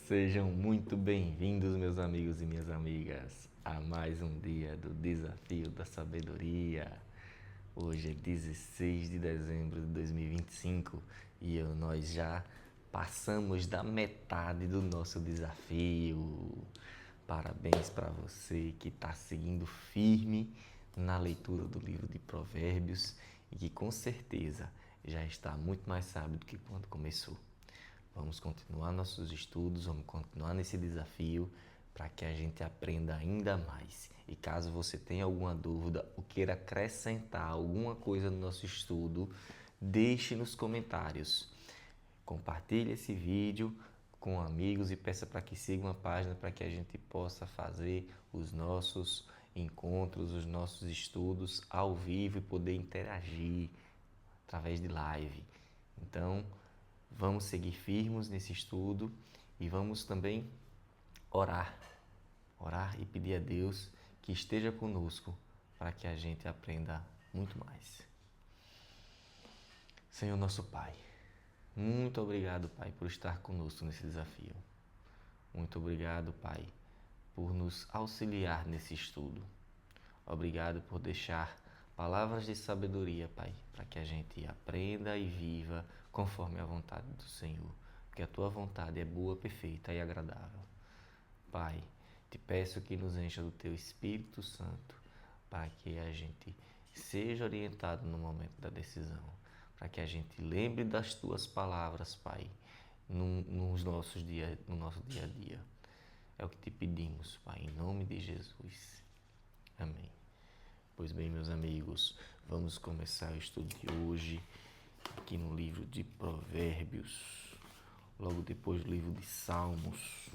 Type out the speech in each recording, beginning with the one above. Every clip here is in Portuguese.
Sejam muito bem-vindos, meus amigos e minhas amigas, a mais um dia do Desafio da Sabedoria. Hoje é 16 de dezembro de 2025 e nós já passamos da metade do nosso desafio. Parabéns para você que está seguindo firme na leitura do livro de Provérbios e que com certeza já está muito mais sábio do que quando começou. Vamos continuar nossos estudos, vamos continuar nesse desafio para que a gente aprenda ainda mais. E caso você tenha alguma dúvida ou queira acrescentar alguma coisa no nosso estudo, deixe nos comentários. Compartilhe esse vídeo com amigos e peça para que sigam a página para que a gente possa fazer os nossos encontros, os nossos estudos ao vivo e poder interagir através de live. Então, vamos seguir firmes nesse estudo e vamos também orar e pedir a Deus que esteja conosco para que a gente aprenda muito mais. Senhor nosso Pai, muito obrigado, Pai, por estar conosco nesse desafio. Muito obrigado, Pai, por nos auxiliar nesse estudo. Obrigado por deixar palavras de sabedoria, Pai, para que a gente aprenda e viva conforme a vontade do Senhor, porque a Tua vontade é boa, perfeita e agradável. Pai, te peço que nos encha do Teu Espírito Santo, para que a gente seja orientado no momento da decisão, para que a gente lembre das Tuas palavras, Pai, no nosso dia a dia. É o que te pedimos, Pai, em nome de Jesus. Amém. Pois bem, meus amigos, vamos começar o estudo de hoje aqui no livro de Provérbios, logo depois do livro de Salmos.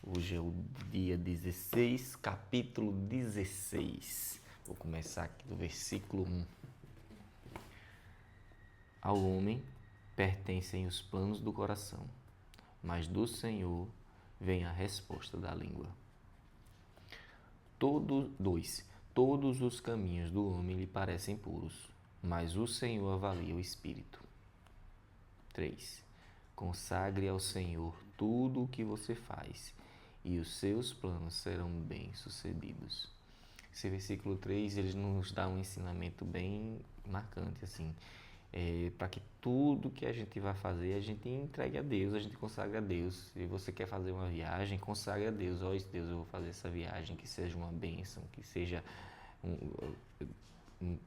Hoje é o dia 16, capítulo 16. Vou começar aqui do versículo 1. Ao homem pertencem os planos do coração, mas do Senhor vem a resposta da língua. Todos os caminhos do homem lhe parecem puros, mas o Senhor avalia o espírito. 3. Consagre ao Senhor tudo o que você faz, e os seus planos serão bem-sucedidos. Esse versículo 3, ele nos dá um ensinamento bem marcante, assim, para que tudo que a gente vai fazer, a gente entregue a Deus, a gente consagre a Deus. Se você quer fazer uma viagem, consagre a Deus. Ó, Deus, eu vou fazer essa viagem, que seja uma bênção, que seja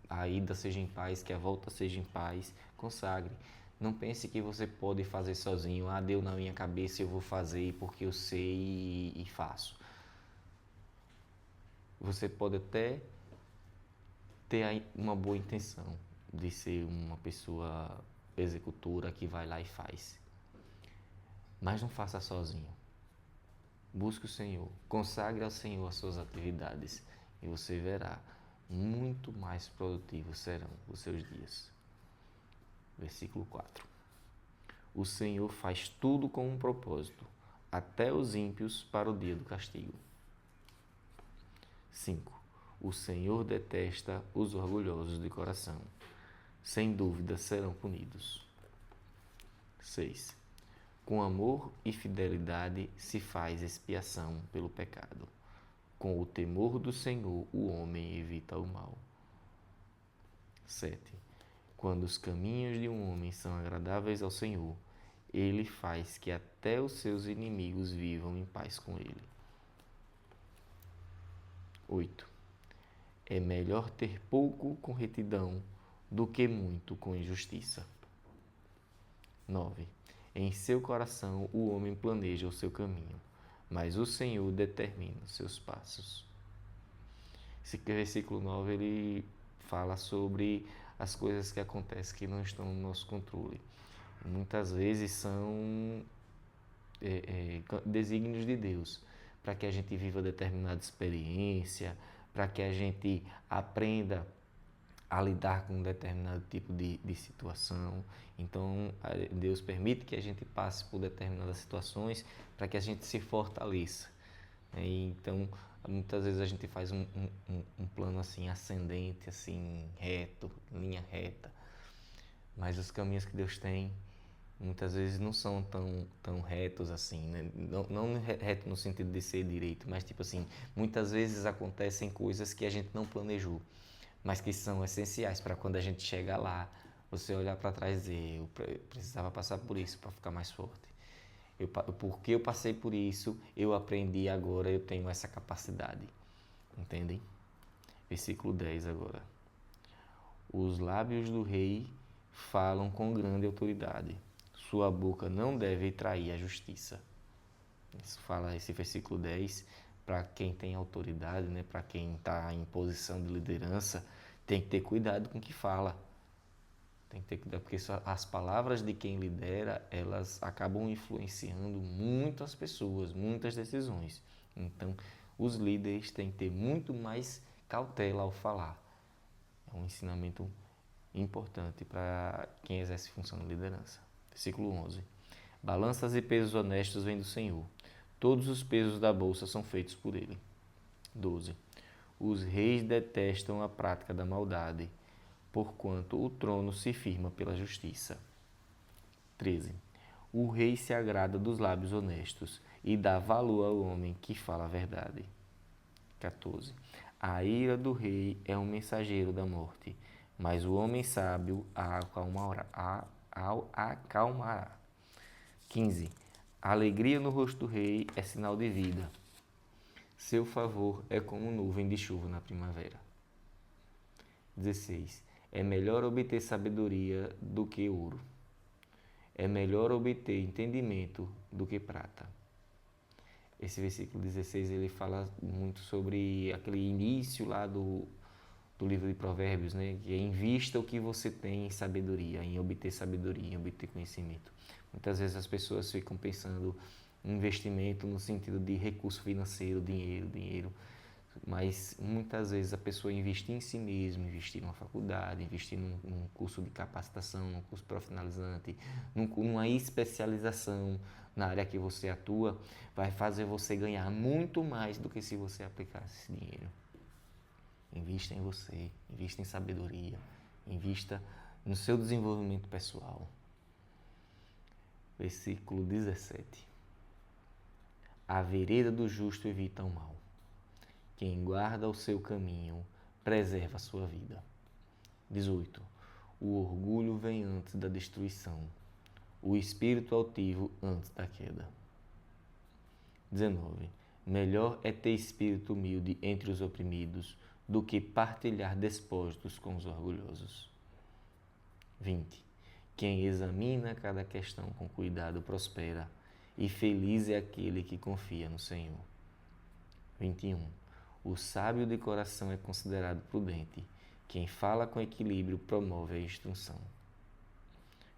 a ida seja em paz, que a volta seja em paz. Consagre. Não pense que você pode fazer sozinho. Ah, deu na minha cabeça, eu vou fazer porque eu sei e faço. Você pode até ter uma boa intenção de ser uma pessoa executora que vai lá e faz. Mas não faça sozinho. Busque o Senhor. Consagre ao Senhor as suas atividades e você verá muito mais produtivos serão os seus dias. Versículo 4. O Senhor faz tudo com um propósito, até os ímpios para o dia do castigo. 5. O Senhor detesta os orgulhosos de coração. Sem dúvida serão punidos. 6. Com amor e fidelidade se faz expiação pelo pecado. Com o temor do Senhor o homem evita o mal. 7. Quando os caminhos de um homem são agradáveis ao Senhor, ele faz que até os seus inimigos vivam em paz com ele. 8. É melhor ter pouco com retidão do que muito com injustiça. 9. Em seu coração o homem planeja o seu caminho, mas o Senhor determina os seus passos. Esse versículo 9 ele fala sobre as coisas que acontecem que não estão no nosso controle. Muitas vezes são desígnios de Deus, para que a gente viva determinada experiência, para que a gente aprenda a lidar com um determinado tipo de situação. Então, Deus permite que a gente passe por determinadas situações para que a gente se fortaleça. Então, muitas vezes a gente faz um plano assim ascendente, assim reto, linha reta. Mas os caminhos que Deus tem muitas vezes não são tão retos assim, né? Não reto no sentido de ser direito, mas tipo assim, muitas vezes acontecem coisas que a gente não planejou, mas que são essenciais para quando a gente chega lá, você olhar para trás e dizer, eu precisava passar por isso para ficar mais forte. Porque eu passei por isso, eu aprendi, agora eu tenho essa capacidade. Entendem? Versículo 10 agora. Os lábios do rei falam com grande autoridade. Sua boca não deve trair a justiça. Isso fala esse versículo 10 para quem tem autoridade, né? Para quem está em posição de liderança, tem que ter cuidado com o que fala. Tem que ter cuidado, porque as palavras de quem lidera, elas acabam influenciando muitas pessoas, muitas decisões. Então, os líderes têm que ter muito mais cautela ao falar. É um ensinamento importante para quem exerce função de liderança. Versículo 11. Balanças e pesos honestos vêm do Senhor. Todos os pesos da bolsa são feitos por Ele. 12. Os reis detestam a prática da maldade, porquanto o trono se firma pela justiça. 13. O rei se agrada dos lábios honestos e dá valor ao homem que fala a verdade. 14. A ira do rei é um mensageiro da morte, mas o homem sábio a acalmará. 15. A alegria no rosto do rei é sinal de vida. Seu favor é como nuvem de chuva na primavera. 16. É melhor obter sabedoria do que ouro. É melhor obter entendimento do que prata. Esse versículo 16 ele fala muito sobre aquele início lá do livro de Provérbios, né? Que é invista o que você tem em sabedoria, em obter conhecimento. Muitas vezes as pessoas ficam pensando em investimento no sentido de recurso financeiro, dinheiro, mas muitas vezes a pessoa investir em si mesma, investir numa faculdade, investir num curso de capacitação, num curso profissionalizante, numa especialização na área que você atua, vai fazer você ganhar muito mais do que se você aplicasse esse dinheiro. Invista em você, invista em sabedoria, invista no seu desenvolvimento pessoal. Versículo 17. A vereda do justo evita o mal. Quem guarda o seu caminho preserva a sua vida. 18. O orgulho vem antes da destruição, o espírito altivo antes da queda. 19. Melhor é ter espírito humilde entre os oprimidos do que partilhar despósitos com os orgulhosos. 20. Quem examina cada questão com cuidado prospera, e feliz é aquele que confia no Senhor. 21. O sábio de coração é considerado prudente. Quem fala com equilíbrio promove a instrução.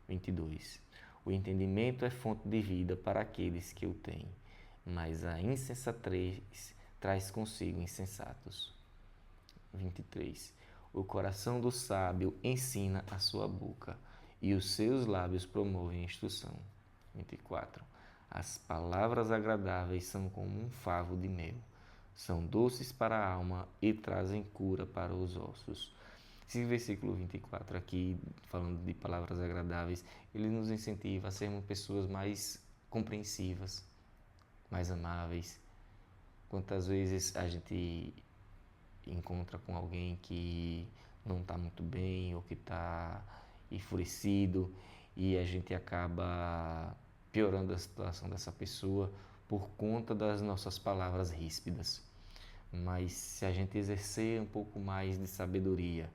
22. O entendimento é fonte de vida para aqueles que o têm, mas a insensatez traz consigo insensatos. 23. O coração do sábio ensina a sua boca, e os seus lábios promovem a instrução. 24. As palavras agradáveis são como um favo de mel. São doces para a alma e trazem cura para os ossos. Esse versículo 24 aqui, falando de palavras agradáveis, ele nos incentiva a sermos pessoas mais compreensivas, mais amáveis. Quantas vezes a gente encontra com alguém que não está muito bem ou que está enfurecido e a gente acaba piorando a situação dessa pessoa por conta das nossas palavras ríspidas. Mas se a gente exercer um pouco mais de sabedoria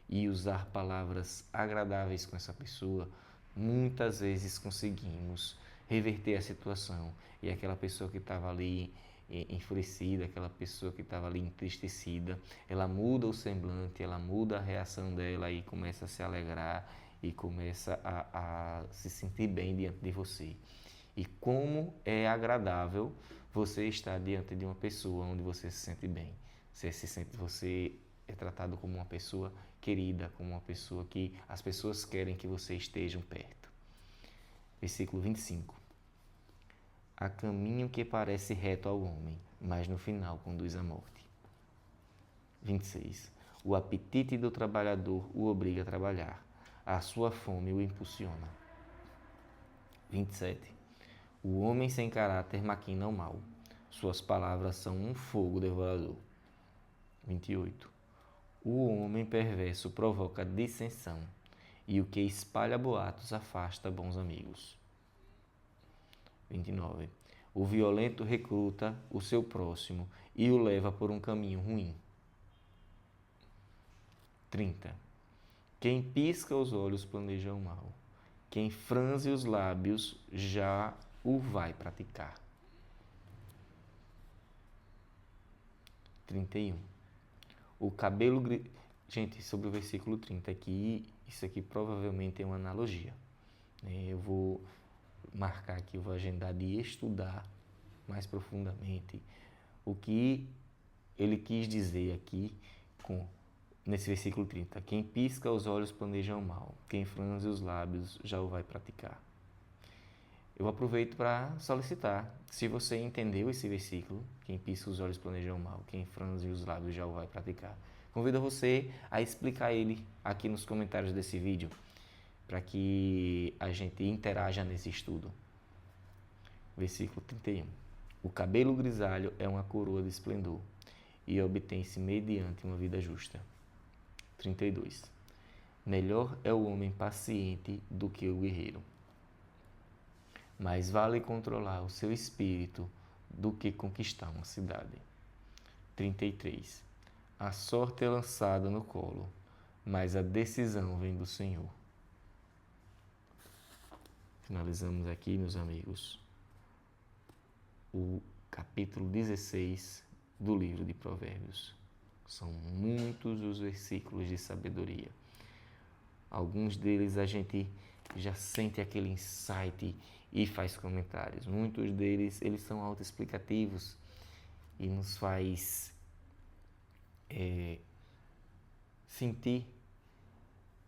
e usar palavras agradáveis com essa pessoa, muitas vezes conseguimos reverter a situação e aquela pessoa que estava ali enfurecida, aquela pessoa que estava ali entristecida, ela muda o semblante, ela muda a reação dela e começa a se alegrar e começa a se sentir bem diante de você. E como é agradável você estar diante de uma pessoa onde você se sente bem. Você é tratado como uma pessoa querida, como uma pessoa que as pessoas querem que você esteja perto. Versículo 25. Há caminho que parece reto ao homem, mas no final conduz à morte. 26. O apetite do trabalhador o obriga a trabalhar. A sua fome o impulsiona. 27. O homem sem caráter maquina o mal. Suas palavras são um fogo devorador. 28. O homem perverso provoca dissensão, e o que espalha boatos afasta bons amigos. 29. O violento recruta o seu próximo e o leva por um caminho ruim. 30. Quem pisca os olhos planeja o mal. Quem franze os lábios já o vai praticar. 31. O cabelo... Gente, sobre o versículo 30 aqui, isso aqui provavelmente é uma analogia. Eu vou marcar aqui, eu vou agendar de estudar mais profundamente o que ele quis dizer aqui nesse versículo 30. Quem pisca os olhos planeja o mal, quem franze os lábios já o vai praticar. Eu aproveito para solicitar, se você entendeu esse versículo, quem pisca os olhos planeja o mal, quem franze os lábios já o vai praticar. Convido você a explicar ele aqui nos comentários desse vídeo, para que a gente interaja nesse estudo. Versículo 31. O cabelo grisalho é uma coroa de esplendor e obtém-se mediante uma vida justa. 32. Melhor é o homem paciente do que o guerreiro. Mais vale controlar o seu espírito do que conquistar uma cidade. 33. A sorte é lançada no colo, mas a decisão vem do Senhor. Finalizamos aqui, meus amigos, o capítulo 16 do livro de Provérbios. São muitos os versículos de sabedoria. Alguns deles a gente já sente aquele insight e faz comentários. Muitos deles, eles são autoexplicativos e nos faz sentir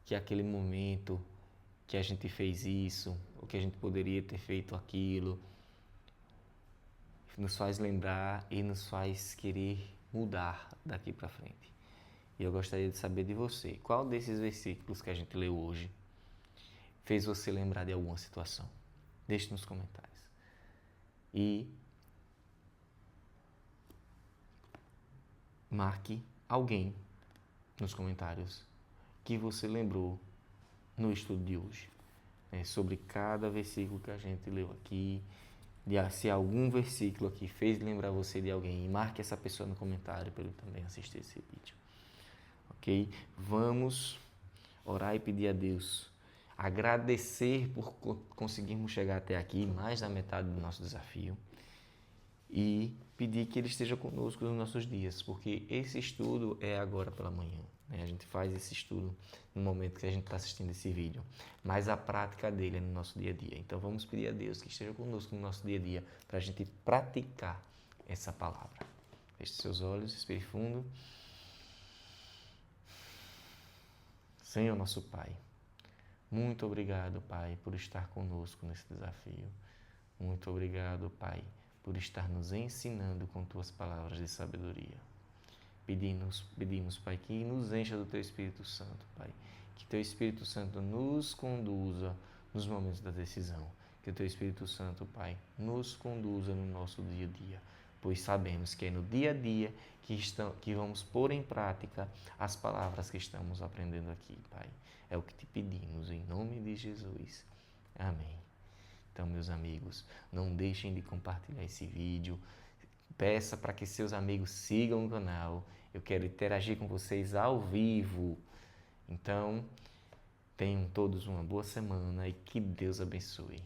que aquele momento que a gente fez isso, ou que a gente poderia ter feito aquilo, nos faz lembrar e nos faz querer mudar daqui para frente. E eu gostaria de saber de você, qual desses versículos que a gente leu hoje fez você lembrar de alguma situação? Deixe nos comentários. E marque alguém nos comentários que você lembrou no estudo de hoje, sobre cada versículo que a gente leu aqui. Se algum versículo aqui fez lembrar você de alguém, marque essa pessoa no comentário para ele também assistir esse vídeo. Ok? Vamos orar e pedir a Deus, agradecer por conseguirmos chegar até aqui, mais da metade do nosso desafio, e pedir que Ele esteja conosco nos nossos dias, porque esse estudo é agora pela manhã. A gente faz esse estudo no momento que a gente está assistindo esse vídeo, mas a prática dele é no nosso dia a dia. Então vamos pedir a Deus que esteja conosco no nosso dia a dia para a gente praticar essa palavra. Feche seus olhos, respire fundo. Senhor nosso Pai, muito obrigado, Pai, por estar conosco nesse desafio. Muito obrigado, Pai, por estar nos ensinando com Tuas palavras de sabedoria. Pedimos, Pai, que nos encha do Teu Espírito Santo, Pai. Que Teu Espírito Santo nos conduza nos momentos da decisão. Que o Teu Espírito Santo, Pai, nos conduza no nosso dia a dia. Pois sabemos que é no dia a dia que vamos pôr em prática as palavras que estamos aprendendo aqui, Pai. É o que te pedimos, em nome de Jesus. Amém. Então, meus amigos, não deixem de compartilhar esse vídeo. Peça para que seus amigos sigam o canal. Eu quero interagir com vocês ao vivo. Então, tenham todos uma boa semana e que Deus abençoe.